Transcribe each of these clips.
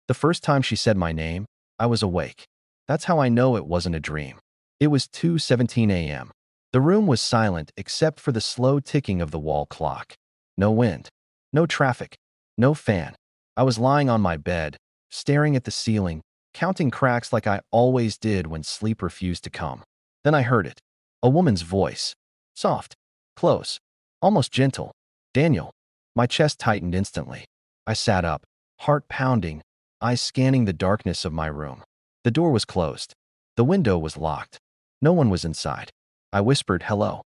The first time she said my name, I was awake. That's how I know it wasn't a dream. It was 2:17 a.m. The room was silent except for the slow ticking of the wall clock. No wind, no traffic, no fan. I was lying on my bed, staring at the ceiling, counting cracks like I always did when sleep refused to come. Then I heard it. A woman's voice. Soft, close, almost gentle. Daniel. My chest tightened instantly. I sat up, heart pounding, eyes scanning the darkness of my room. The door was closed. The window was locked. No one was inside. I whispered, "Hello."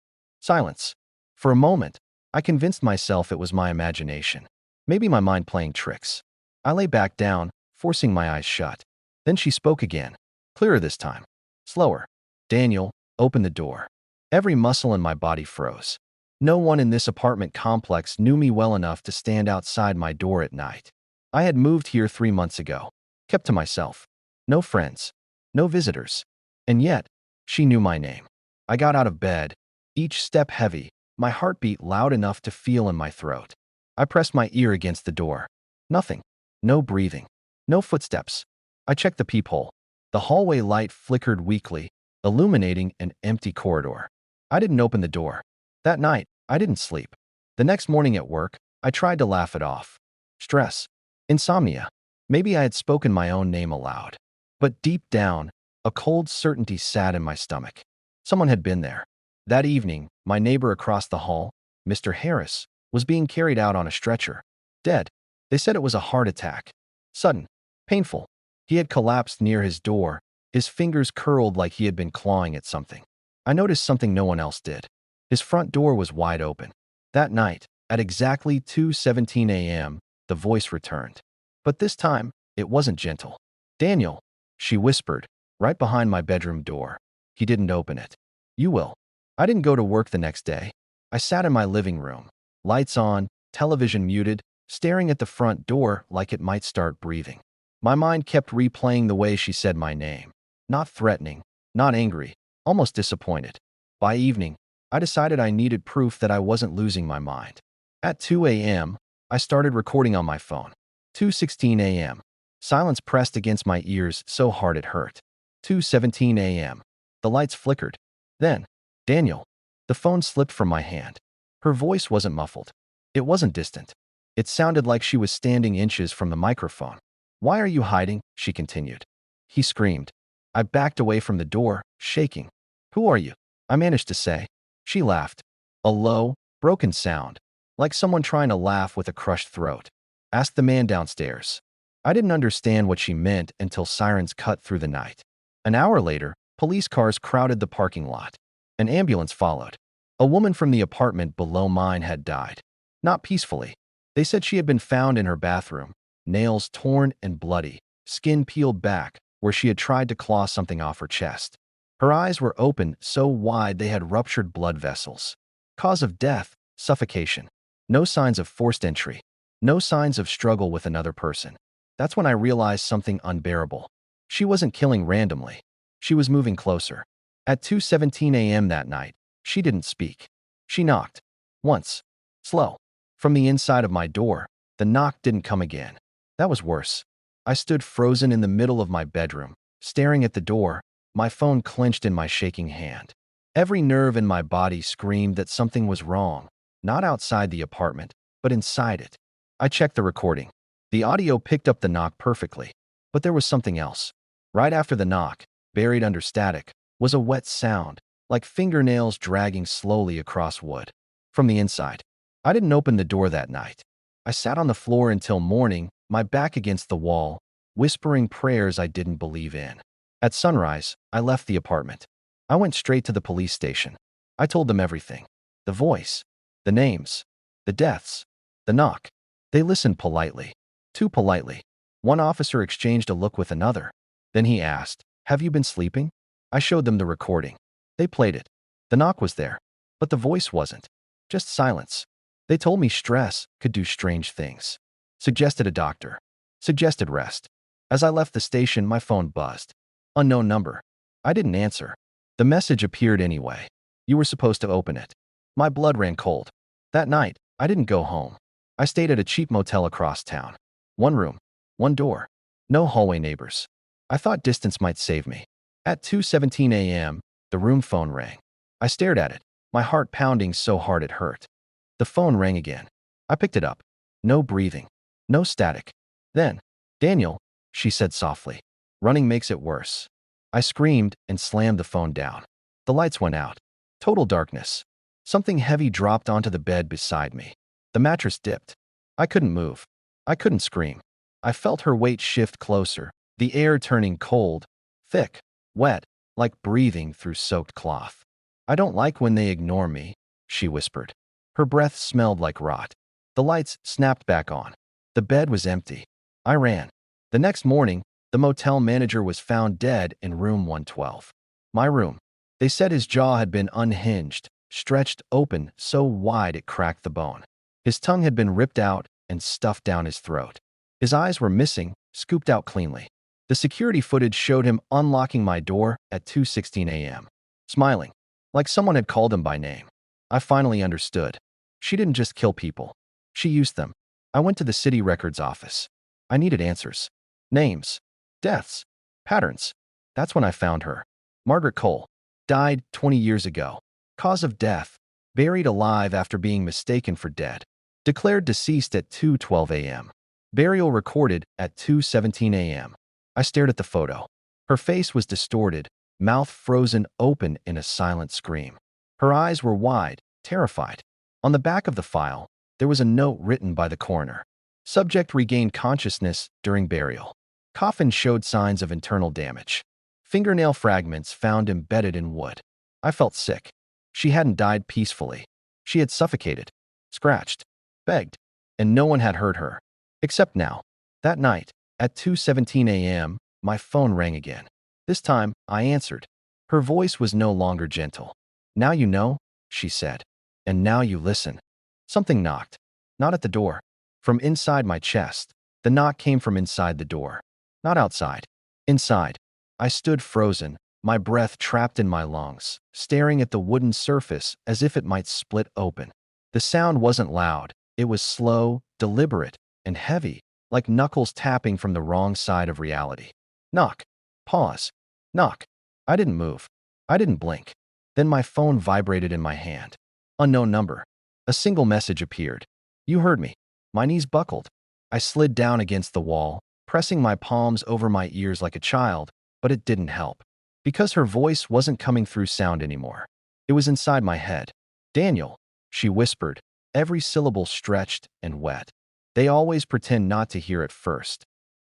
Silence. For a moment, I convinced myself it was my imagination. Maybe my mind playing tricks. I lay back down, forcing my eyes shut. Then she spoke again, clearer this time. Slower. "Daniel, open the door." Every muscle in my body froze. No one in this apartment complex knew me well enough to stand outside my door at night. I had moved here 3 months ago, kept to myself. No friends, no visitors. And yet, she knew my name. I got out of bed, each step heavy, my heartbeat loud enough to feel in my throat. I pressed my ear against the door. Nothing. No breathing. No footsteps. I checked the peephole. The hallway light flickered weakly, illuminating an empty corridor. I didn't open the door. That night, I didn't sleep. The next morning at work, I tried to laugh it off. Stress. Insomnia. Maybe I had spoken my own name aloud. But deep down, a cold certainty sat in my stomach. Someone had been there. That evening, my neighbor across the hall, Mr. Harris, was being carried out on a stretcher. Dead. They said it was a heart attack. Sudden. Painful. He had collapsed near his door, his fingers curled like he had been clawing at something. I noticed something no one else did. His front door was wide open. That night, at exactly 2:17 a.m., the voice returned. But this time, it wasn't gentle. "Daniel," she whispered, right behind my bedroom door. He didn't open it. "You will." I didn't go to work the next day. I sat in my living room, lights on, television muted, staring at the front door like it might start breathing. My mind kept replaying the way she said my name. Not threatening, not angry, almost disappointed. By evening, I decided I needed proof that I wasn't losing my mind. At 2 a.m., I started recording on my phone. 2:16 a.m. Silence pressed against my ears so hard it hurt. 2:17 a.m. The lights flickered. Then, "Daniel." The phone slipped from my hand. Her voice wasn't muffled. It wasn't distant. It sounded like she was standing inches from the microphone. "Why are you hiding?" she continued. He screamed. I backed away from the door, shaking. "Who are you?" I managed to say. She laughed. A low, broken sound, like someone trying to laugh with a crushed throat. "Ask the man downstairs." I didn't understand what she meant until sirens cut through the night. An hour later, police cars crowded the parking lot. An ambulance followed. A woman from the apartment below mine had died. Not peacefully. They said she had been found in her bathroom, nails torn and bloody, skin peeled back, where she had tried to claw something off her chest. Her eyes were open so wide they had ruptured blood vessels. Cause of death, suffocation. No signs of forced entry. No signs of struggle with another person. That's when I realized something unbearable. She wasn't killing randomly. She was moving closer. At 2:17 a.m. that night, she didn't speak. She knocked. Once. Slow. From the inside of my door, the knock didn't come again. That was worse. I stood frozen in the middle of my bedroom, staring at the door, my phone clenched in my shaking hand. Every nerve in my body screamed that something was wrong, not outside the apartment, but inside it. I checked the recording. The audio picked up the knock perfectly, but there was something else. Right after the knock, buried under static, was a wet sound, like fingernails dragging slowly across wood. From the inside. I didn't open the door that night. I sat on the floor until morning, my back against the wall, whispering prayers I didn't believe in. At sunrise, I left the apartment. I went straight to the police station. I told them everything. The voice, the names, the deaths, the knock. They listened politely. Too politely. One officer exchanged a look with another. Then he asked, "Have you been sleeping?" I showed them the recording. They played it. The knock was there, but the voice wasn't. Just silence. They told me stress could do strange things. Suggested a doctor. Suggested rest. As I left the station, my phone buzzed. Unknown number. I didn't answer. The message appeared anyway. You were supposed to open it. My blood ran cold. That night, I didn't go home. I stayed at a cheap motel across town. One room. One door. No hallway neighbors. I thought distance might save me. At 2:17 a.m., the room phone rang. I stared at it, my heart pounding so hard it hurt. The phone rang again. I picked it up. No breathing. No static. Then, "Daniel," she said softly. "Running makes it worse." I screamed and slammed the phone down. The lights went out. Total darkness. Something heavy dropped onto the bed beside me. The mattress dipped. I couldn't move. I couldn't scream. I felt her weight shift closer, the air turning cold, thick, wet, like breathing through soaked cloth. "I don't like when they ignore me," she whispered. Her breath smelled like rot. The lights snapped back on. The bed was empty. I ran. The next morning, the motel manager was found dead in room 112. My room. They said his jaw had been unhinged, stretched open so wide it cracked the bone. His tongue had been ripped out and stuffed down his throat. His eyes were missing, scooped out cleanly. The security footage showed him unlocking my door at 2:16 a.m., smiling, like someone had called him by name. I finally understood. She didn't just kill people. She used them. I went to the city records office. I needed answers. Names. Deaths. Patterns. That's when I found her. Margaret Cole. Died 20 years ago. Cause of death. Buried alive after being mistaken for dead. Declared deceased at 2:12 a.m. Burial recorded at 2:17 a.m. I stared at the photo. Her face was distorted, mouth frozen open in a silent scream. Her eyes were wide, terrified. On the back of the file, there was a note written by the coroner. Subject regained consciousness during burial. Coffin showed signs of internal damage. Fingernail fragments found embedded in wood. I felt sick. She hadn't died peacefully. She had suffocated, scratched, begged, and no one had heard her. Except now. That night, at 2:17 a.m., my phone rang again. This time, I answered. Her voice was no longer gentle. "Now you know," she said. "And now you listen." Something knocked. Not at the door. From inside my chest. The knock came from inside the door. Not outside. Inside. I stood frozen, my breath trapped in my lungs, staring at the wooden surface as if it might split open. The sound wasn't loud. It was slow, deliberate, and heavy, like knuckles tapping from the wrong side of reality. Knock. Pause. Knock. I didn't move. I didn't blink. Then my phone vibrated in my hand. Unknown number. A single message appeared. "You heard me." My knees buckled. I slid down against the wall, pressing my palms over my ears like a child, but it didn't help. Because her voice wasn't coming through sound anymore. It was inside my head. "Daniel," she whispered, every syllable stretched and wet. They always pretend not to hear at first.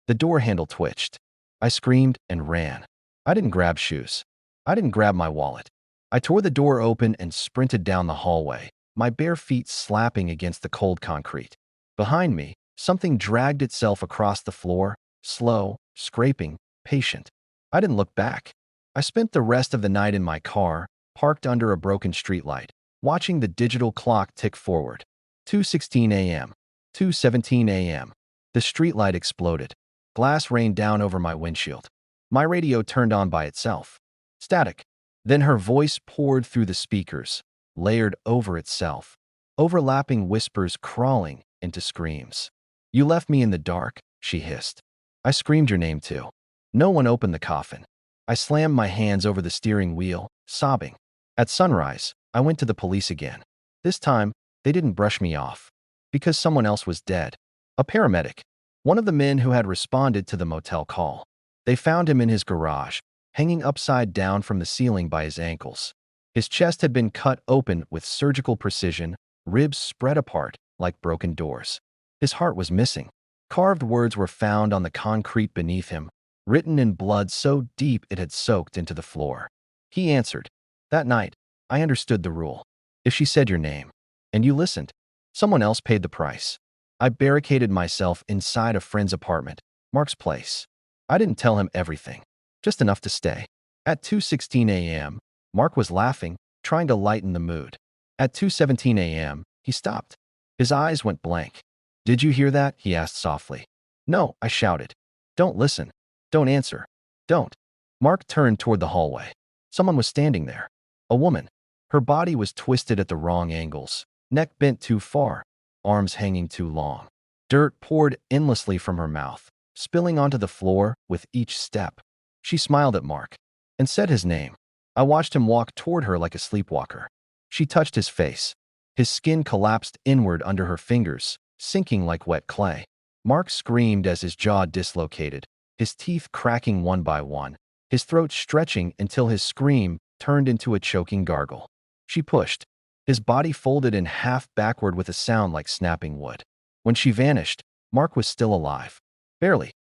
The door handle twitched. I screamed and ran. I didn't grab shoes. I didn't grab my wallet. I tore the door open and sprinted down the hallway, my bare feet slapping against the cold concrete. Behind me, something dragged itself across the floor, slow, scraping, patient. I didn't look back. I spent the rest of the night in my car, parked under a broken streetlight, watching the digital clock tick forward. 2:16 a.m. 2:17 a.m. The streetlight exploded. Glass rained down over my windshield. My radio turned on by itself. Static. Then her voice poured through the speakers, layered over itself. Overlapping whispers crawling into screams. "You left me in the dark," she hissed. I screamed your name too. No one opened the coffin. I slammed my hands over the steering wheel, sobbing. At sunrise, I went to the police again. This time, they didn't brush me off. Because someone else was dead. A paramedic. One of the men who had responded to the motel call. They found him in his garage, hanging upside down from the ceiling by his ankles. His chest had been cut open with surgical precision, ribs spread apart like broken doors. His heart was missing. Carved words were found on the concrete beneath him, written in blood so deep it had soaked into the floor. He answered. That night, I understood the rule. If she said your name, and you listened, someone else paid the price. I barricaded myself inside a friend's apartment, Mark's place. I didn't tell him everything, just enough to stay. At 2:16 a.m., Mark was laughing, trying to lighten the mood. At 2:17 a.m., he stopped. His eyes went blank. "Did you hear that?" he asked softly. "No," I shouted. "Don't listen. Don't answer. Don't." Mark turned toward the hallway. Someone was standing there. A woman. Her body was twisted at the wrong angles, neck bent too far, arms hanging too long. Dirt poured endlessly from her mouth. spilling onto the floor with each step. She smiled at Mark and said his name. I watched him walk toward her like a sleepwalker. She touched his face. His skin collapsed inward under her fingers, sinking like wet clay. Mark screamed as his jaw dislocated, his teeth cracking one by one, his throat stretching until his scream turned into a choking gargle. She pushed. His body folded in half backward with a sound like snapping wood. When she vanished, Mark was still alive. Barely.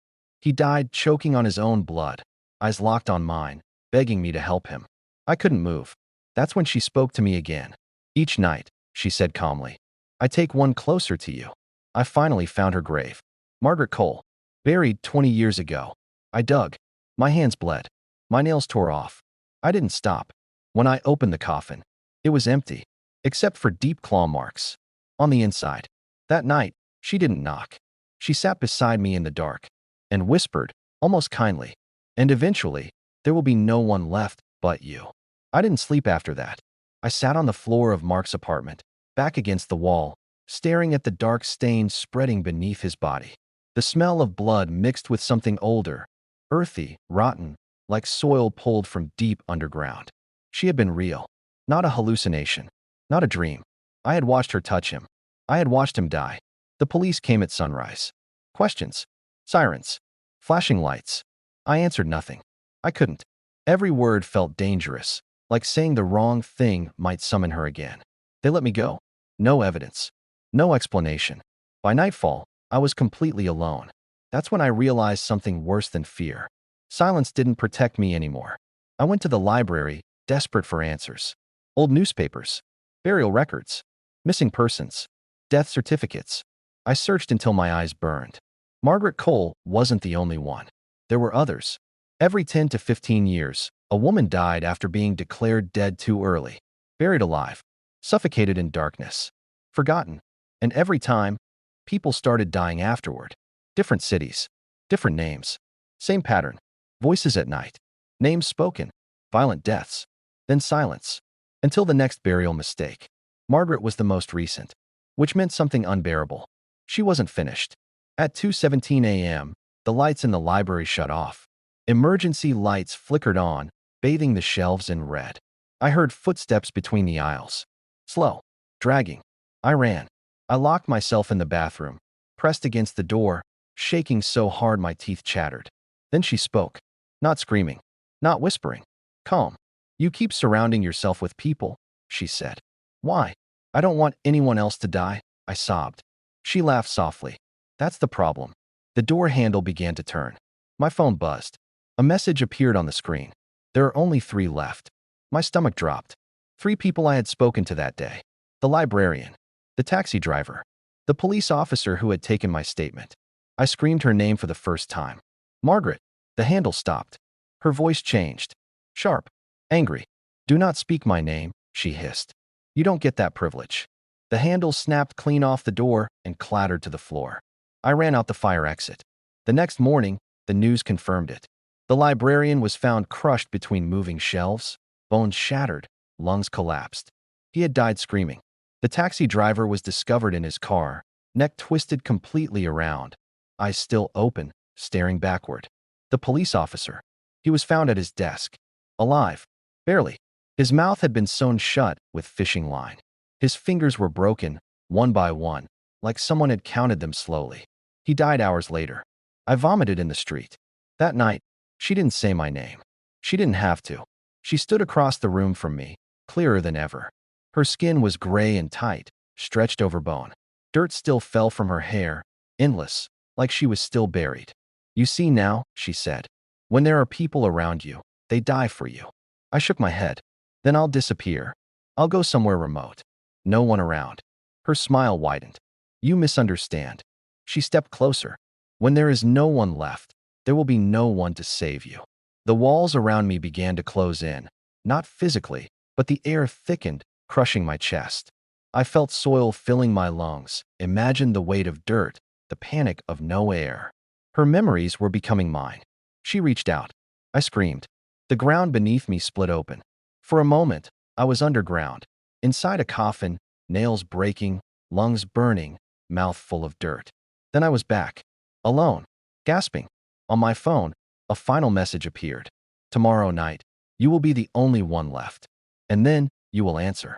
He died choking on his own blood, eyes locked on mine, begging me to help him. I couldn't move. That's when she spoke to me again. Each night, she said calmly, I take one closer to you. I finally found her grave. Margaret Cole, buried 20 years ago. I dug. My hands bled. My nails tore off. I didn't stop. When I opened the coffin, it was empty, except for deep claw marks on the inside. That night, she didn't knock. She sat beside me in the dark and whispered, almost kindly, and eventually, there will be no one left but you. I didn't sleep after that. I sat on the floor of Mark's apartment, back against the wall, staring at the dark stains spreading beneath his body. The smell of blood mixed with something older, earthy, rotten, like soil pulled from deep underground. She had been real, not a hallucination, not a dream. I had watched her touch him. I had watched him die. The police came at sunrise. Questions. Sirens. Flashing lights. I answered nothing. I couldn't. Every word felt dangerous, like saying the wrong thing might summon her again. They let me go. No evidence. No explanation. By nightfall, I was completely alone. That's when I realized something worse than fear. Silence didn't protect me anymore. I went to the library, desperate for answers. Old newspapers, burial records, missing persons, death certificates. I searched until my eyes burned. Margaret Cole wasn't the only one. There were others. Every 10 to 15 years, a woman died after being declared dead too early, buried alive, suffocated in darkness, forgotten. And every time, people started dying afterward. Different cities, different names, same pattern. Voices at night, names spoken, violent deaths, then silence, until the next burial mistake. Margaret was the most recent, which meant something unbearable. She wasn't finished. At 2:17 a.m., the lights in the library shut off. Emergency lights flickered on, bathing the shelves in red. I heard footsteps between the aisles. Slow, dragging. I ran. I locked myself in the bathroom, pressed against the door, shaking so hard my teeth chattered. Then she spoke. Not screaming, not whispering. Calm. You keep surrounding yourself with people, she said. Why? I don't want anyone else to die, I sobbed. She laughed softly. That's the problem. The door handle began to turn. My phone buzzed. A message appeared on the screen. There are only 3 left. My stomach dropped. 3 people I had spoken to that day. The librarian, the taxi driver, the police officer who had taken my statement. I screamed her name for the first time. Margaret. The handle stopped. Her voice changed. Sharp. Angry. Do not speak my name, she hissed. You don't get that privilege. The handle snapped clean off the door and clattered to the floor. I ran out the fire exit. The next morning, the news confirmed it. The librarian was found crushed between moving shelves, bones shattered, lungs collapsed. He had died screaming. The taxi driver was discovered in his car, neck twisted completely around, eyes still open, staring backward. The police officer. He was found at his desk. Alive. Barely. His mouth had been sewn shut with fishing line. His fingers were broken, one by one, like someone had counted them slowly. He died hours later. I vomited in the street. That night, she didn't say my name. She didn't have to. She stood across the room from me, clearer than ever. Her skin was gray and tight, stretched over bone. Dirt still fell from her hair, endless, like she was still buried. You see now, she said. When there are people around you, they die for you. I shook my head. Then I'll disappear. I'll go somewhere remote. No one around. Her smile widened. You misunderstand. She stepped closer. When there is no one left, there will be no one to save you. The walls around me began to close in, not physically, but the air thickened, crushing my chest. I felt soil filling my lungs, imagined the weight of dirt, the panic of no air. Her memories were becoming mine. She reached out. I screamed. The ground beneath me split open. For a moment, I was underground, inside a coffin, nails breaking, lungs burning, mouth full of dirt. Then I was back, alone. Gasping. On my phone, a final message appeared. Tomorrow night, you will be the only one left. And then you will answer.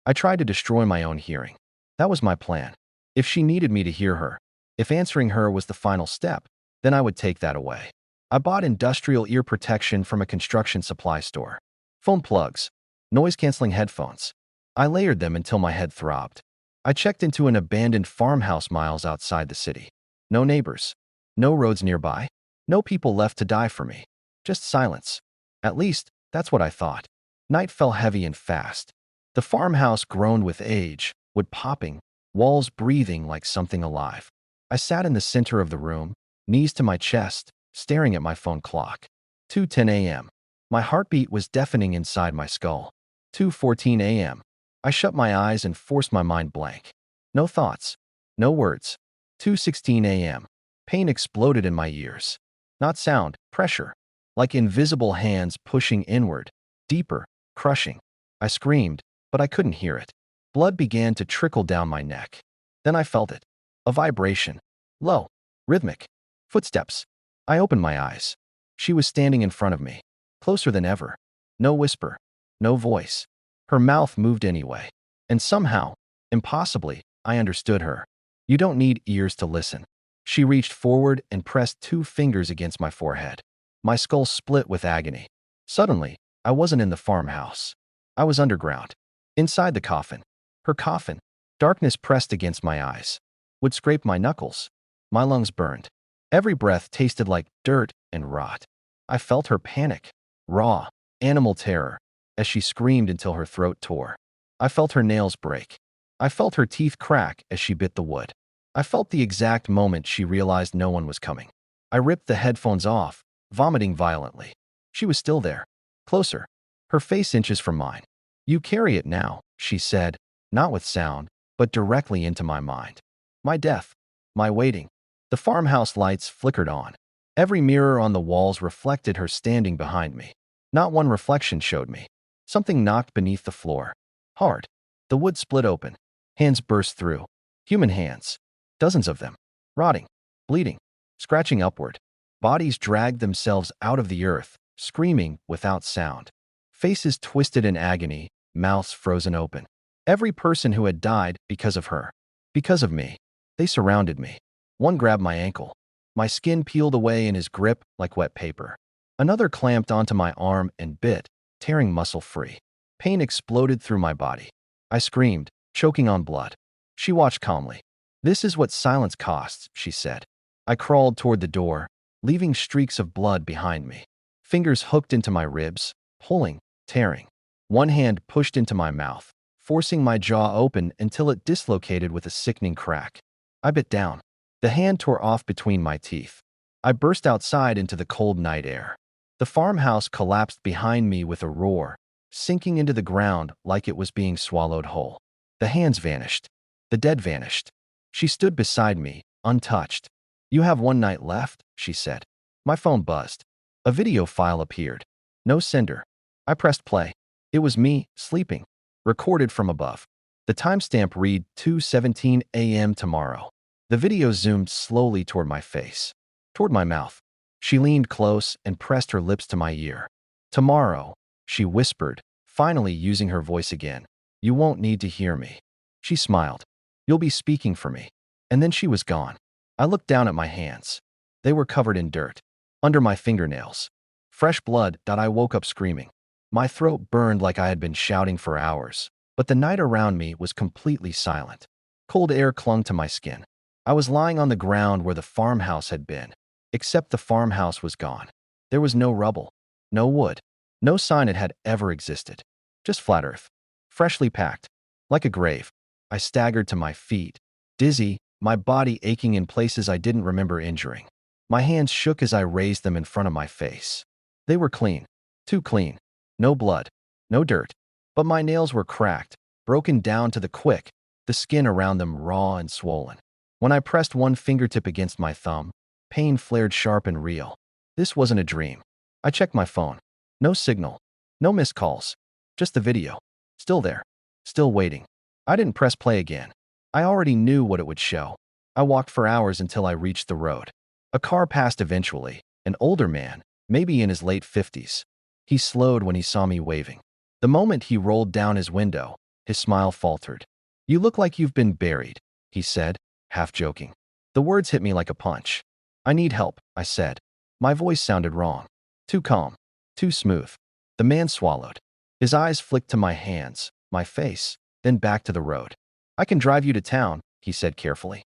I tried to destroy my own hearing. That was my plan. If she needed me to hear her, if answering her was the final step, then I would take that away. I bought industrial ear protection from a construction supply store. Phone plugs, noise-canceling headphones. I layered them until my head throbbed. I checked into an abandoned farmhouse miles outside the city. No neighbors, no roads nearby, no people left to die for me. Just silence. At least, that's what I thought. Night fell heavy and fast. The farmhouse groaned with age, wood popping, walls breathing like something alive. I sat in the center of the room, knees to my chest, staring at my phone clock. 2:10 a.m. My heartbeat was deafening inside my skull. 2:14 a.m. I shut my eyes and forced my mind blank. No thoughts, no words. 2:16 a.m. Pain exploded in my ears. Not sound, pressure. Like invisible hands pushing inward, deeper, crushing. I screamed, but I couldn't hear it. Blood began to trickle down my neck. Then I felt it. A vibration. Low, rhythmic. Footsteps. I opened my eyes. She was standing in front of me, closer than ever. No whisper, no voice. Her mouth moved anyway. And somehow, impossibly, I understood her. You don't need ears to listen. She reached forward and pressed 2 fingers against my forehead. My skull split with agony. Suddenly, I wasn't in the farmhouse. I was underground. Inside the coffin. Her coffin. Darkness pressed against my eyes. Would scrape my knuckles. My lungs burned. Every breath tasted like dirt and rot. I felt her panic. Raw, animal terror, as she screamed until her throat tore. I felt her nails break. I felt her teeth crack as she bit the wood. I felt the exact moment she realized no one was coming. I ripped the headphones off, vomiting violently. She was still there. Closer. Her face inches from mine. You carry it now, she said, not with sound, but directly into my mind. My death. My waiting. The farmhouse lights flickered on. Every mirror on the walls reflected her standing behind me. Not one reflection showed me. Something knocked beneath the floor. Hard. The wood split open. Hands burst through. Human hands. Dozens of them. Rotting. Bleeding. Scratching upward. Bodies dragged themselves out of the earth, screaming without sound. Faces twisted in agony, mouths frozen open. Every person who had died because of her. Because of me. They surrounded me. One grabbed my ankle. My skin peeled away in his grip like wet paper. Another clamped onto my arm and bit, tearing muscle free. Pain exploded through my body. I screamed, choking on blood. She watched calmly. This is what silence costs, she said. I crawled toward the door, leaving streaks of blood behind me. Fingers hooked into my ribs, pulling, tearing. One hand pushed into my mouth, forcing my jaw open until it dislocated with a sickening crack. I bit down. The hand tore off between my teeth. I burst outside into the cold night air. The farmhouse collapsed behind me with a roar, sinking into the ground like it was being swallowed whole. The hands vanished. The dead vanished. She stood beside me, untouched. You have one night left, she said. My phone buzzed. A video file appeared. No sender. I pressed play. It was me, sleeping. Recorded from above. The timestamp read 2:17 a.m. tomorrow. The video zoomed slowly toward my face. Toward my mouth. She leaned close and pressed her lips to my ear. Tomorrow, she whispered, finally using her voice again. You won't need to hear me. She smiled. You'll be speaking for me. And then she was gone. I looked down at my hands. They were covered in dirt. Under my fingernails. Fresh blood. I woke up screaming. My throat burned like I had been shouting for hours. But the night around me was completely silent. Cold air clung to my skin. I was lying on the ground where the farmhouse had been. Except the farmhouse was gone. There was no rubble. No wood. No sign it had ever existed. Just flat earth. Freshly packed. Like a grave. I staggered to my feet. Dizzy, my body aching in places I didn't remember injuring. My hands shook as I raised them in front of my face. They were clean. Too clean. No blood. No dirt. But my nails were cracked, broken down to the quick, the skin around them raw and swollen. When I pressed one fingertip against my thumb, pain flared sharp and real. This wasn't a dream. I checked my phone. No signal. No missed calls. Just the video. Still there. Still waiting. I didn't press play again. I already knew what it would show. I walked for hours until I reached the road. A car passed eventually, an older man, maybe in his late 50s. He slowed when he saw me waving. The moment he rolled down his window, his smile faltered. "You look like you've been buried," he said, half joking. The words hit me like a punch. "I need help," I said. My voice sounded wrong. Too calm, too smooth. The man swallowed. His eyes flicked to my hands, my face, then back to the road. "I can drive you to town," he said carefully.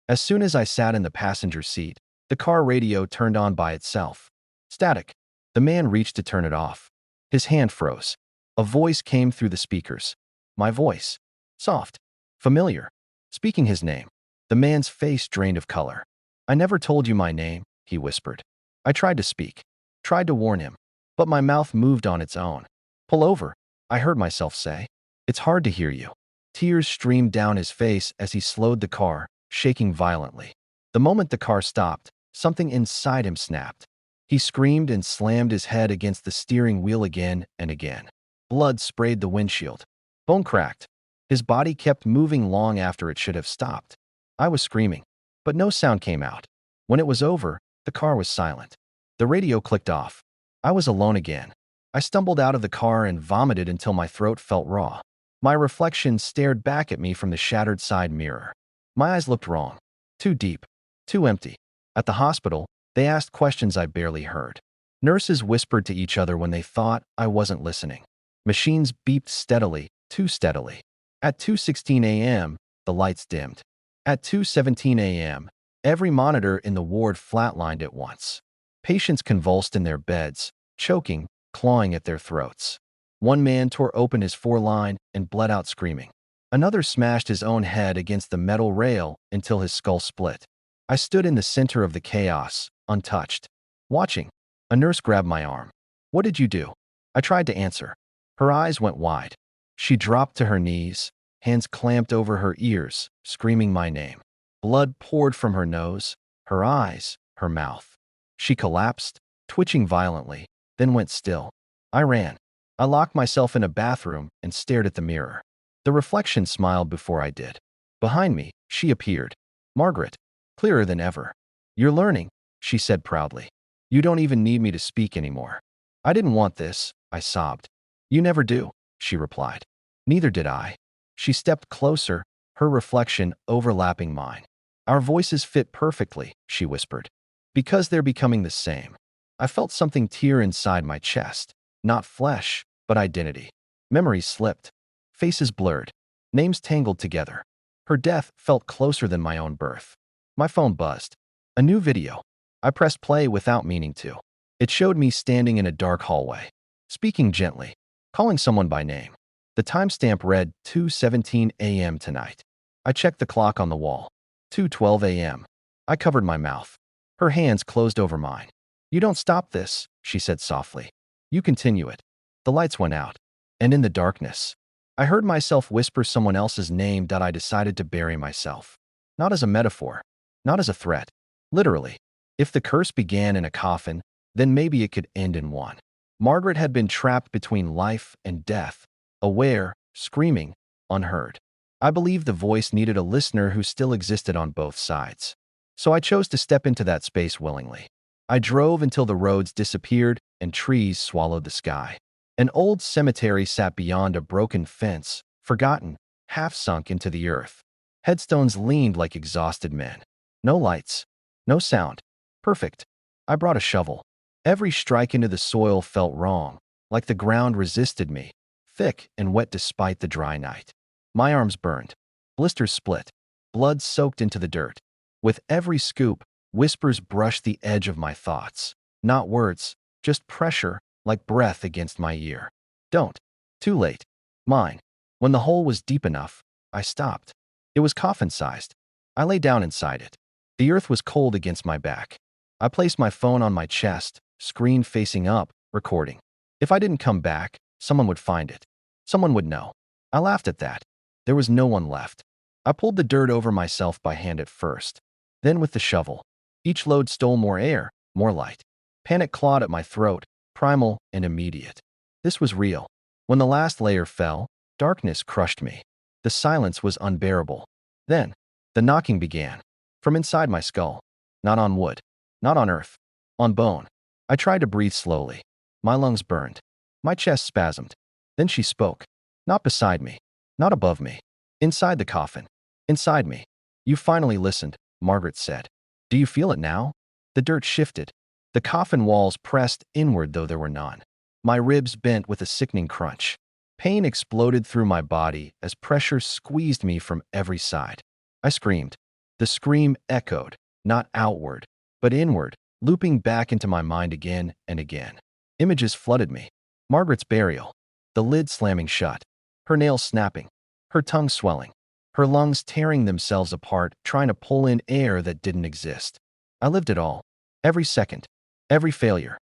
As soon as I sat in the passenger seat, the car radio turned on by itself. Static. The man reached to turn it off. His hand froze. A voice came through the speakers. My voice. Soft. Familiar. Speaking his name. The man's face drained of color. "I never told you my name," he whispered. I tried to speak. Tried to warn him. But my mouth moved on its own. "Pull over," I heard myself say. "It's hard to hear you." Tears streamed down his face as he slowed the car, shaking violently. The moment the car stopped, something inside him snapped. He screamed and slammed his head against the steering wheel again and again. Blood sprayed the windshield. Bone cracked. His body kept moving long after it should have stopped. I was screaming, but no sound came out. When it was over, the car was silent. The radio clicked off. I was alone again. I stumbled out of the car and vomited until my throat felt raw. My reflection stared back at me from the shattered side mirror. My eyes looked wrong. Too deep. Too empty. At the hospital, they asked questions I barely heard. Nurses whispered to each other when they thought I wasn't listening. Machines beeped steadily, too steadily. At 2:16 a.m., the lights dimmed. At 2:17 a.m., every monitor in the ward flatlined at once. Patients convulsed in their beds, choking, clawing at their throats. One man tore open his foreline and bled out screaming. Another smashed his own head against the metal rail until his skull split. I stood in the center of the chaos, untouched. Watching. A nurse grabbed my arm. "What did you do?" I tried to answer. Her eyes went wide. She dropped to her knees, hands clamped over her ears, screaming my name. Blood poured from her nose, her eyes, her mouth. She collapsed, twitching violently, then went still. I ran. I locked myself in a bathroom and stared at the mirror. The reflection smiled before I did. Behind me, she appeared. Margaret, clearer than ever. "You're learning," she said proudly. "You don't even need me to speak anymore." "I didn't want this," I sobbed. "You never do," she replied. Neither did I. She stepped closer, her reflection overlapping mine. "Our voices fit perfectly," she whispered. "Because they're becoming the same." I felt something tear inside my chest. Not flesh, but identity. Memories slipped. Faces blurred. Names tangled together. Her death felt closer than my own birth. My phone buzzed. A new video. I pressed play without meaning to. It showed me standing in a dark hallway, speaking gently, calling someone by name. The timestamp read 2:17 a.m. tonight. I checked the clock on the wall. 2:12 a.m. I covered my mouth. Her hands closed over mine. "You don't stop this," she said softly. "You continue it." The lights went out. And in the darkness, I heard myself whisper someone else's name that I decided to bury myself. Not as a metaphor. Not as a threat. Literally. If the curse began in a coffin, then maybe it could end in one. Margaret had been trapped between life and death, aware, screaming, unheard. I believed the voice needed a listener who still existed on both sides. So I chose to step into that space willingly. I drove until the roads disappeared and trees swallowed the sky. An old cemetery sat beyond a broken fence, forgotten, half sunk into the earth. Headstones leaned like exhausted men. No lights. No sound. Perfect. I brought a shovel. Every strike into the soil felt wrong, like the ground resisted me, thick and wet despite the dry night. My arms burned. Blisters split. Blood soaked into the dirt. With every scoop, whispers brushed the edge of my thoughts. Not words, just pressure, like breath against my ear. "Don't." Too late. Mine. When the hole was deep enough, I stopped. It was coffin-sized. I lay down inside it. The earth was cold against my back. I placed my phone on my chest, screen facing up, recording. If I didn't come back, someone would find it. Someone would know. I laughed at that. There was no one left. I pulled the dirt over myself by hand at first, then with the shovel. Each load stole more air, more light. Panic clawed at my throat, primal and immediate. This was real. When the last layer fell, darkness crushed me. The silence was unbearable. Then, the knocking began. From inside my skull. Not on wood. Not on earth. On bone. I tried to breathe slowly. My lungs burned. My chest spasmed. Then she spoke. Not beside me. Not above me. Inside the coffin. Inside me. You finally listened, Margaret said. Do you feel it now? The dirt shifted. The coffin walls pressed inward though there were none. My ribs bent with a sickening crunch. Pain exploded through my body as pressure squeezed me from every side. I screamed. The scream echoed, not outward, but inward, looping back into my mind again and again. Images flooded me. Margaret's burial. The lid slamming shut. Her nails snapping. Her tongue swelling. Her lungs tearing themselves apart, trying to pull in air that didn't exist. I lived it all. Every second. Every failure.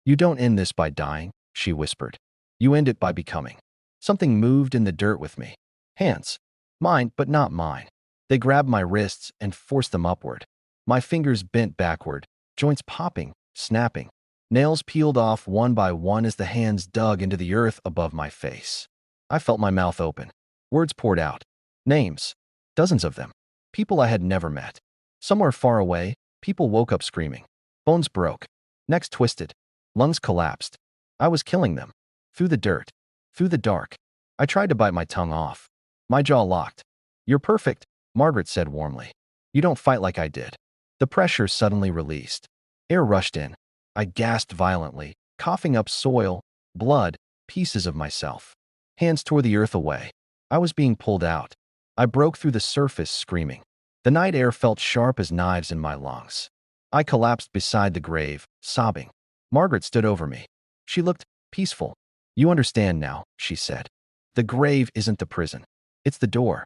You don't end this by dying, she whispered. You end it by becoming. Something moved in the dirt with me. Hands. Mine, but not mine. They grabbed my wrists and forced them upward. My fingers bent backward, joints popping, snapping. Nails peeled off one by one as the hands dug into the earth above my face. I felt my mouth open. Words poured out. Names. Dozens of them. People I had never met. Somewhere far away, people woke up screaming. Bones broke. Necks twisted. Lungs collapsed. I was killing them. Through the dirt. Through the dark. I tried to bite my tongue off. My jaw locked. You're perfect, Margaret said warmly. You don't fight like I did. The pressure suddenly released. Air rushed in. I gasped violently, coughing up soil, blood, pieces of myself. Hands tore the earth away. I was being pulled out. I broke through the surface, screaming. The night air felt sharp as knives in my lungs. I collapsed beside the grave, sobbing. Margaret stood over me. She looked peaceful. You understand now, she said. The grave isn't the prison. It's the door.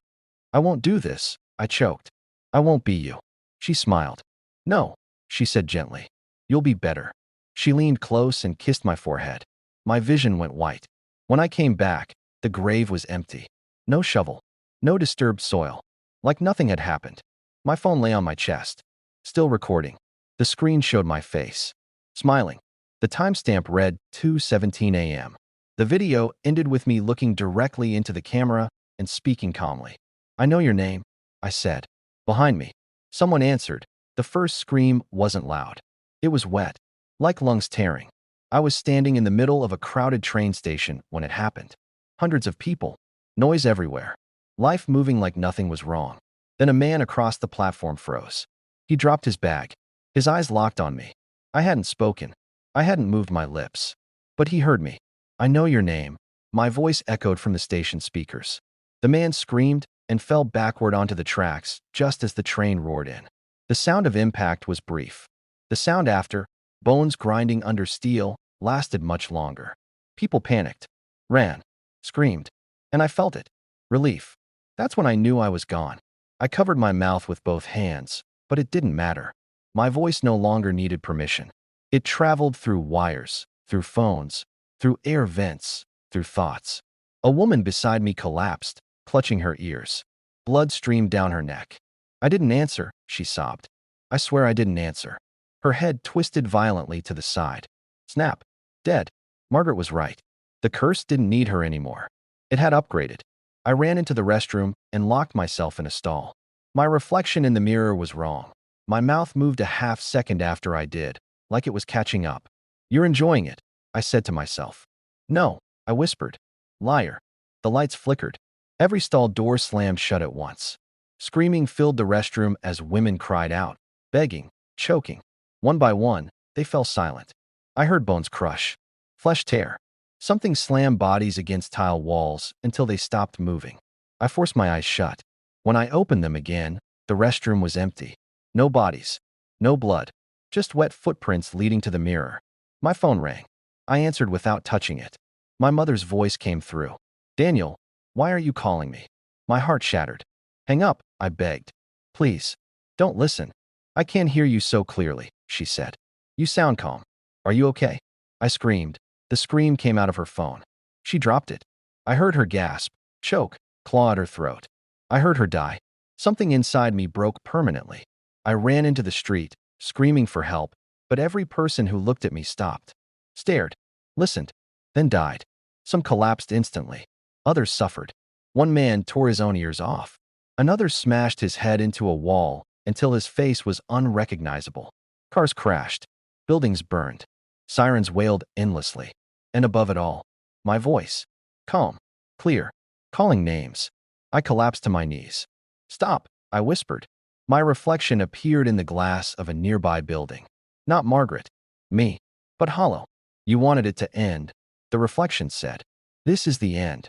I won't do this, I choked. I won't be you. She smiled. No, she said gently. You'll be better. She leaned close and kissed my forehead. My vision went white. When I came back, the grave was empty. No shovel. No disturbed soil. Like nothing had happened. My phone lay on my chest. Still recording. The screen showed my face. Smiling. The timestamp read 2:17 a.m. The video ended with me looking directly into the camera and speaking calmly. I know your name, I said. Behind me. Someone answered. The first scream wasn't loud. It was wet. Like lungs tearing. I was standing in the middle of a crowded train station when it happened. Hundreds of people. Noise everywhere. Life moving like nothing was wrong. Then a man across the platform froze. He dropped his bag. His eyes locked on me. I hadn't spoken. I hadn't moved my lips. But he heard me. I know your name. My voice echoed from the station speakers. The man screamed and fell backward onto the tracks just as the train roared in. The sound of impact was brief. The sound after, bones grinding under steel, lasted much longer. People panicked, ran, screamed, and I felt it. Relief. That's when I knew I was gone. I covered my mouth with both hands, but it didn't matter. My voice no longer needed permission. It traveled through wires, through phones, through air vents, through thoughts. A woman beside me collapsed, clutching her ears. Blood streamed down her neck. I didn't answer, she sobbed. I swear I didn't answer. Her head twisted violently to the side. Snap. Dead. Margaret was right. The curse didn't need her anymore. It had upgraded. I ran into the restroom and locked myself in a stall. My reflection in the mirror was wrong. My mouth moved a half second after I did, like it was catching up. You're enjoying it, I said to myself. No, I whispered. Liar. The lights flickered. Every stall door slammed shut at once. Screaming filled the restroom as women cried out, begging, choking. One by one, they fell silent. I heard bones crush, flesh tear. Something slammed bodies against tile walls until they stopped moving. I forced my eyes shut. When I opened them again, the restroom was empty. No bodies. No blood. Just wet footprints leading to the mirror. My phone rang. I answered without touching it. My mother's voice came through. Daniel, why are you calling me? My heart shattered. Hang up, I begged. Please. Don't listen. I can't hear you so clearly, she said. You sound calm. Are you okay? I screamed. The scream came out of her phone. She dropped it. I heard her gasp, choke, claw at her throat. I heard her die. Something inside me broke permanently. I ran into the street, screaming for help, but every person who looked at me stopped, stared, listened, then died. Some collapsed instantly. Others suffered. One man tore his own ears off. Another smashed his head into a wall until his face was unrecognizable. Cars crashed. Buildings burned. Sirens wailed endlessly. And above it all, my voice. Calm. Clear. Calling names. I collapsed to my knees. Stop, I whispered. My reflection appeared in the glass of a nearby building. Not Margaret. Me. But hollow. You wanted it to end. The reflection said. This is the end.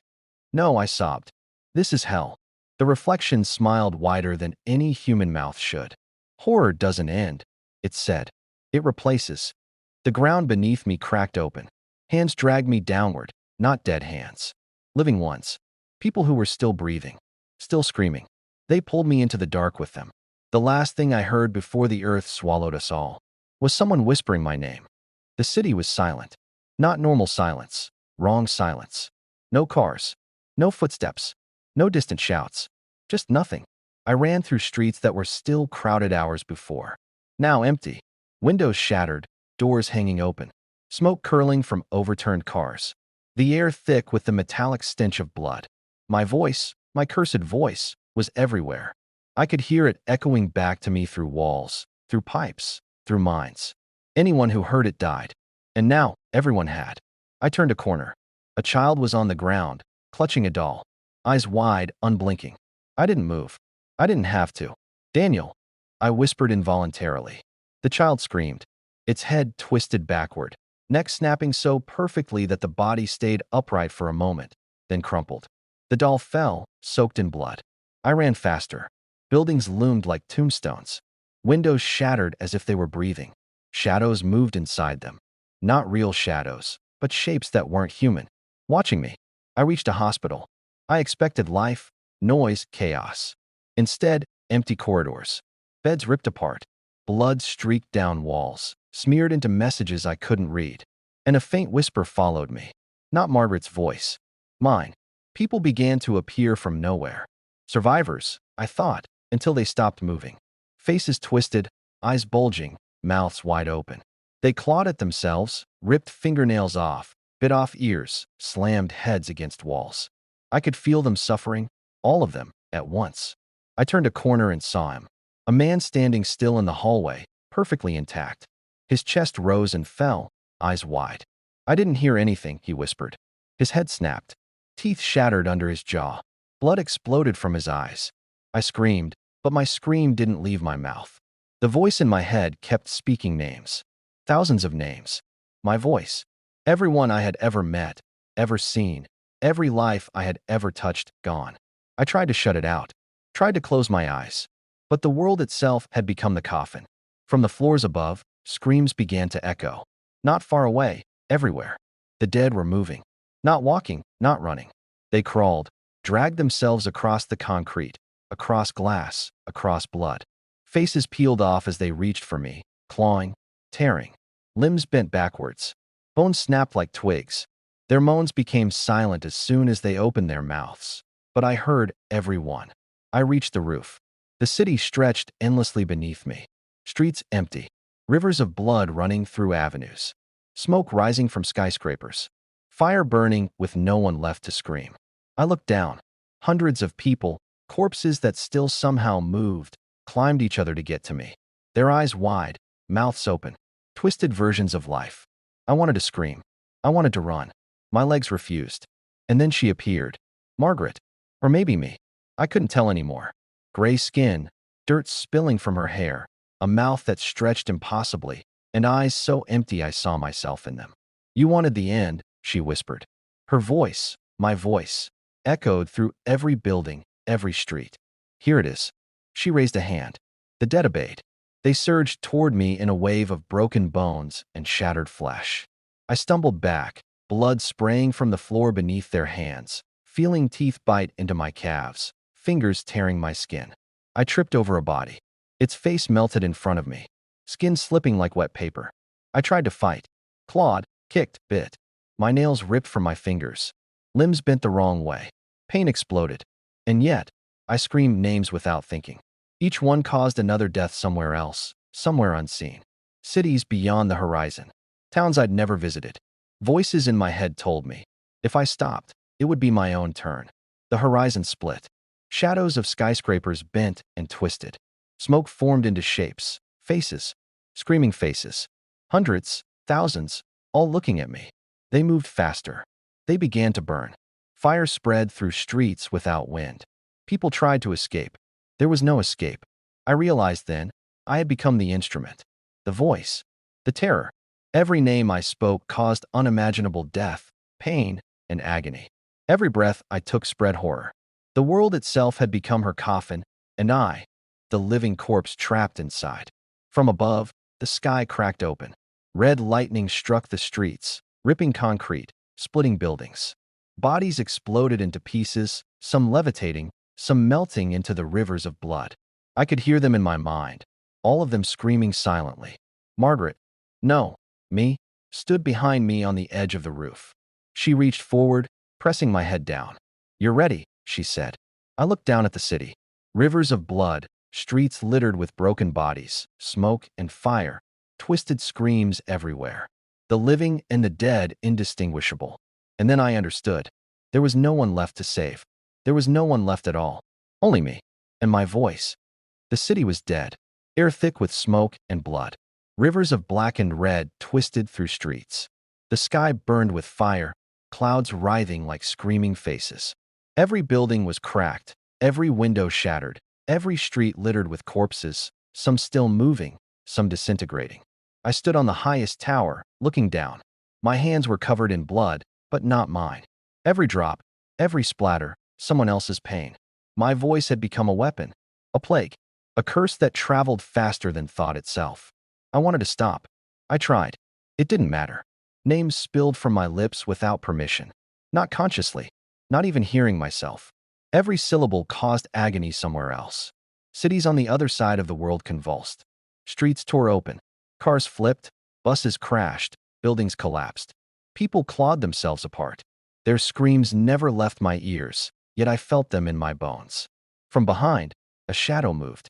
No, I sobbed. This is hell. The reflection smiled wider than any human mouth should. Horror doesn't end, it said. It replaces. The ground beneath me cracked open. Hands dragged me downward, not dead hands. Living ones. People who were still breathing. Still screaming. They pulled me into the dark with them. The last thing I heard before the earth swallowed us all was someone whispering my name. The city was silent. Not normal silence. Wrong silence. No cars. No footsteps. No distant shouts. Just nothing. I ran through streets that were still crowded hours before. Now empty. Windows shattered. Doors hanging open. Smoke curling from overturned cars. The air thick with the metallic stench of blood. My voice, my cursed voice, was everywhere. I could hear it echoing back to me through walls, through pipes, through minds. Anyone who heard it died. And now, everyone had. I turned a corner. A child was on the ground, clutching a doll. Eyes wide, unblinking. I didn't move. I didn't have to. Daniel, I whispered involuntarily. The child screamed. Its head twisted backward, neck snapping so perfectly that the body stayed upright for a moment, then crumpled. The doll fell, soaked in blood. I ran faster. Buildings loomed like tombstones. Windows shattered as if they were breathing. Shadows moved inside them. Not real shadows, but shapes that weren't human. Watching me. I reached a hospital. I expected life, noise, chaos. Instead, empty corridors. Beds ripped apart. Blood streaked down walls, smeared into messages I couldn't read. And a faint whisper followed me. Not Margaret's voice. Mine. People began to appear from nowhere. Survivors, I thought, until they stopped moving. Faces twisted, eyes bulging, mouths wide open. They clawed at themselves, ripped fingernails off, bit off ears, slammed heads against walls. I could feel them suffering, all of them, at once. I turned a corner and saw him. A man standing still in the hallway, perfectly intact. His chest rose and fell, eyes wide. I didn't hear anything, he whispered. His head snapped. Teeth shattered under his jaw. Blood exploded from his eyes. I screamed, but my scream didn't leave my mouth. The voice in my head kept speaking names. Thousands of names. My voice. Everyone I had ever met, ever seen, every life I had ever touched, gone. I tried to shut it out. Tried to close my eyes. But the world itself had become the coffin. From the floors above, screams began to echo. Not far away, everywhere. The dead were moving. Not walking, not running. They crawled, dragged themselves across the concrete, across glass, across blood. Faces peeled off as they reached for me, clawing, tearing. Limbs bent backwards. Bones snapped like twigs. Their moans became silent as soon as they opened their mouths. But I heard every one. I reached the roof. The city stretched endlessly beneath me. Streets empty. Rivers of blood running through avenues. Smoke rising from skyscrapers. Fire burning with no one left to scream. I looked down. Hundreds of people, corpses that still somehow moved, climbed each other to get to me. Their eyes wide, mouths open. Twisted versions of life. I wanted to scream. I wanted to run. My legs refused. And then she appeared. Margaret. Or maybe me. I couldn't tell anymore. Gray skin, dirt spilling from her hair, a mouth that stretched impossibly, and eyes so empty I saw myself in them. You wanted the end, she whispered. Her voice, my voice, echoed through every building, every street. Here it is. She raised a hand. The dead obeyed. They surged toward me in a wave of broken bones and shattered flesh. I stumbled back, blood spraying from the floor beneath their hands, feeling teeth bite into my calves, fingers tearing my skin. I tripped over a body. Its face melted in front of me, skin slipping like wet paper. I tried to fight. Clawed, kicked, bit. My nails ripped from my fingers. Limbs bent the wrong way. Pain exploded. And yet, I screamed names without thinking. Each one caused another death somewhere else, somewhere unseen. Cities beyond the horizon. Towns I'd never visited. Voices in my head told me, if I stopped, it would be my own turn. The horizon split. Shadows of skyscrapers bent and twisted. Smoke formed into shapes, faces. Screaming faces. Hundreds, thousands, all looking at me. They moved faster. They began to burn. Fire spread through streets without wind. People tried to escape. There was no escape. I realized then I had become the instrument, the voice, the terror. Every name I spoke caused unimaginable death, pain, and agony. Every breath I took spread horror. The world itself had become her coffin, and I, the living corpse trapped inside. From above, the sky cracked open. Red lightning struck the streets, ripping concrete, splitting buildings. Bodies exploded into pieces, some levitating, some melting into the rivers of blood. I could hear them in my mind, all of them screaming silently. Margaret, no, me, stood behind me on the edge of the roof. She reached forward, pressing my head down. You're ready, she said. I looked down at the city. Rivers of blood, streets littered with broken bodies, smoke and fire, twisted screams everywhere. The living and the dead indistinguishable. And then I understood. There was no one left to save. There was no one left at all. Only me. And my voice. The city was dead. Air thick with smoke and blood. Rivers of black and red twisted through streets. The sky burned with fire, clouds writhing like screaming faces. Every building was cracked, every window shattered, every street littered with corpses, some still moving, some disintegrating. I stood on the highest tower, looking down. My hands were covered in blood, but not mine. Every drop, every splatter, someone else's pain. My voice had become a weapon, a plague, a curse that traveled faster than thought itself. I wanted to stop. I tried. It didn't matter. Names spilled from my lips without permission. Not consciously. Not even hearing myself. Every syllable caused agony somewhere else. Cities on the other side of the world convulsed. Streets tore open. Cars flipped. Buses crashed. Buildings collapsed. People clawed themselves apart. Their screams never left my ears, yet I felt them in my bones. From behind, a shadow moved.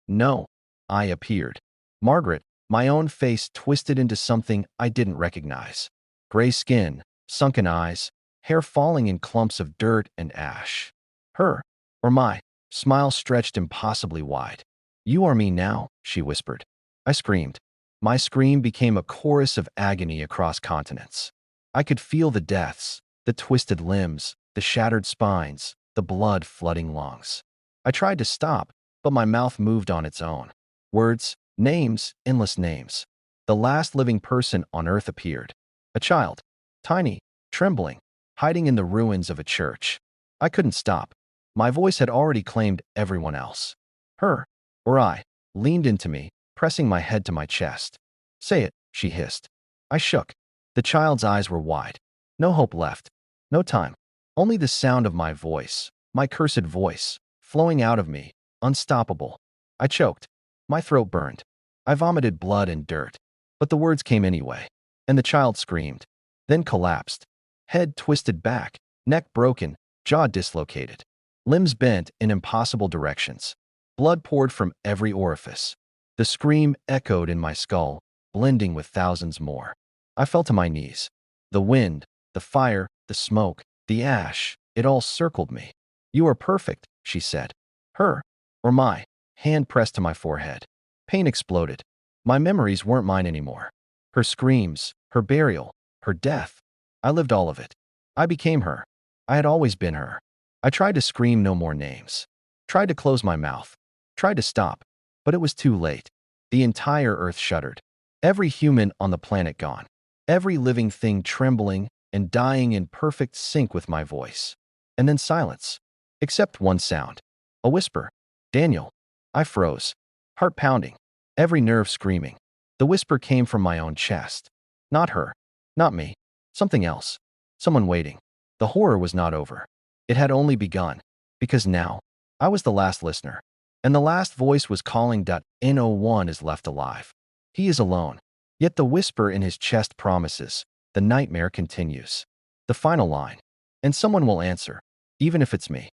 No, I appeared. Margaret, my own face twisted into something I didn't recognize. Gray skin, sunken eyes, hair falling in clumps of dirt and ash. Her, or my, smile stretched impossibly wide. You are me now, she whispered. I screamed. My scream became a chorus of agony across continents. I could feel the deaths, the twisted limbs, the shattered spines, the blood flooding lungs. I tried to stop, but my mouth moved on its own. Words, names, endless names. The last living person on earth appeared. A child, tiny, trembling, hiding in the ruins of a church. I couldn't stop. My voice had already claimed everyone else. Her, or I, leaned into me, pressing my head to my chest. Say it, she hissed. I shook. The child's eyes were wide. No hope left. No time. Only the sound of my voice, my cursed voice, flowing out of me, unstoppable. I choked. My throat burned. I vomited blood and dirt. But the words came anyway. And the child screamed. Then collapsed. Head twisted back, neck broken, jaw dislocated. Limbs bent in impossible directions. Blood poured from every orifice. The scream echoed in my skull, blending with thousands more. I fell to my knees. The wind, the fire, the smoke, the ash, it all circled me. You are perfect, she said. Her, or my, hand pressed to my forehead. Pain exploded. My memories weren't mine anymore. Her screams, her burial, her death. I lived all of it. I became her. I had always been her. I tried to scream no more names. Tried to close my mouth. Tried to stop. But it was too late. The entire earth shuddered. Every human on the planet gone. Every living thing trembling and dying in perfect sync with my voice. And then silence. Except one sound. A whisper. Daniel. I froze. Heart pounding. Every nerve screaming. The whisper came from my own chest. Not her. Not me. Something else. Someone waiting. The horror was not over. It had only begun. Because now, I was the last listener. And the last voice was calling. No one is left alive. He is alone. Yet the whisper in his chest promises. The nightmare continues. The final line. And someone will answer. Even if it's me.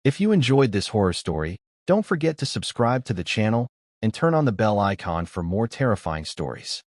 If you enjoyed this horror story, don't forget to subscribe to the channel and turn on the bell icon for more terrifying stories.